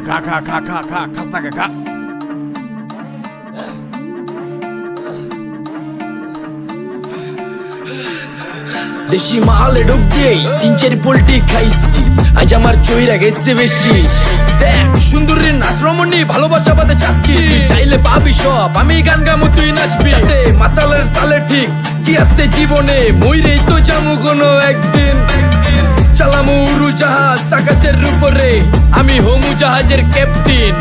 খাস্তাকে খা। দেশি মালে ঢুক দিয়েই 3-4 পোল্টি খাইছি, আজ আমার চইরা গেছে বেশি। দেখ সুন্দরীর নাচ রমণী ভালোবাসা বাদে চাচ্ছি, চাইলে পাবি সব, আমি গান গামু তুই নাচবি। যাতে মাতালের তালে ঠিক কি আছে জীবনে, মইরেই তো যামু কোনো একদিন। চালামু উড়োজাহাজ আকাশের উপরে, আমি হোমু জাহাজের ক্যাপ্টেন।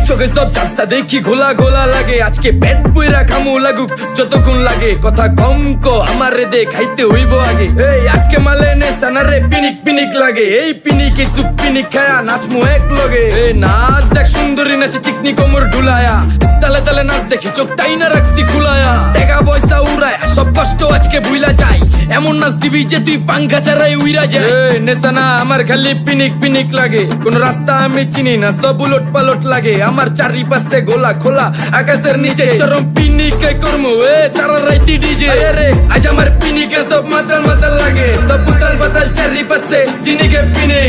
চোখে সব চাপসা দেখি ঘোলা ঘোলা লাগে, আজকে পেট পুইরা খামু লাগুক যতক্ষণ লাগে। কথা কম কো আমারে দে খাইতে হইব আগে, এই আজকে মালে নে সানারে পিনিক পিনিক লাগে। এই পিনিকে সুপ পিনিক খায়া নাচমু এক লগে। এই নাচ দেখ সুন্দরী নাচে চিকনি কোমর ঢুলায়া, তালে তালে নাচ দেখে চোখ তাই না রাখছি খুলায়া। টাকা পয়সা উড়ায় সব কষ্ট আজকে ভুইলা যায়, এমন নাচ দিবি যে তুই পাঙ্খা ছাড়াই উইরা যায়। নেশানা আমার খালি পিনিক পিনিক লাগে, কোন রাস্তা আমি চিনি না, সব উলট পালট লাগে। আমার চারিপাশে গোলা খোলা আকাশের নিচে, চরম পিনিকে করমু সারা রাইতি ডিজে। রে আজ আমার পিনিকে সব মাতাল মাতাল লাগে, সব উতাল পাতাল চারিপাশে চিনিকে পিনে।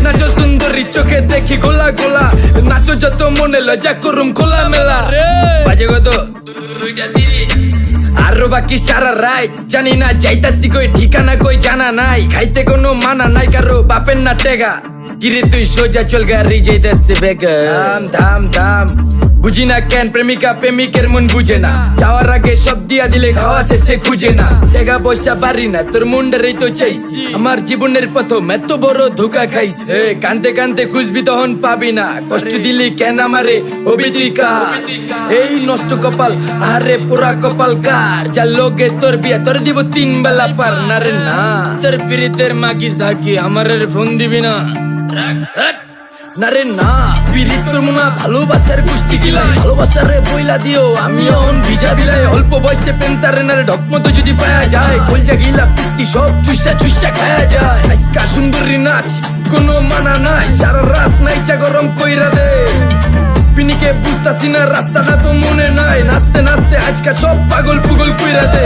নাচো সুন্দরী চোখে দেখি গোলা গোলা, নাচো যত মনে লজা করুম খোলা মেলা। বাজে কত 2:30, আরো বাকি সারা রাত জানি না যাইতাছি কই, ঠিকানা কই জানা নাই। খাইতে কোনো মানা নাই কারো বাপের না টেগা, কিরে তুই সোজা চল গাড়ি যাইতাছে বেগা। ধাম ধাম ধাম বুঝি না কেন প্রেমিকা প্রেমিকের মন বুঝে না, যাওয়ার আগে সব দিয়া দিলে খাওয়া শেষে খুঁজে না। টাকা পয়সা বাড়ি না তোর মুন্ডারেই তো চাইছি, আমার জীবনের প্রথম এত বড় ধোকা খাইছে। কানতে কানতে খুঁজবি তখন পাবি না, কষ্ট দিলি কেন আমারে হবি তুই কার। এই নষ্ট কপাল আরে পুরা কপাল কার, যার লোকে তোর বিয়া তোর দিব 3 বেলা পার না রে না। তোর পিরিতের মাগি ঝাঁকি আমারে ফোন দিবি না না রে না। পিরিত করবো না ভালোবাসার গোষ্ঠী গিলাই, ভালোবাসারে বইলা দিও আমি অন ভিজা বিলাই। অল্প বয়সে পেন্তারে নারে ঢকমতো যদি পায়া যায়, কলজা গিলা পিত্তি সব চুইসা চুইসা খায়া যায়। আজকা সুন্দরী নাচ কোনো মানা নাই, সারা রাত নাইচা গরম কইরা দে। পিনিকে বুঝতাছি না রাস্তাটা তো মনে নাই, নাচতে নাচতে আজকা সব পাগল পুগল কইরা দে।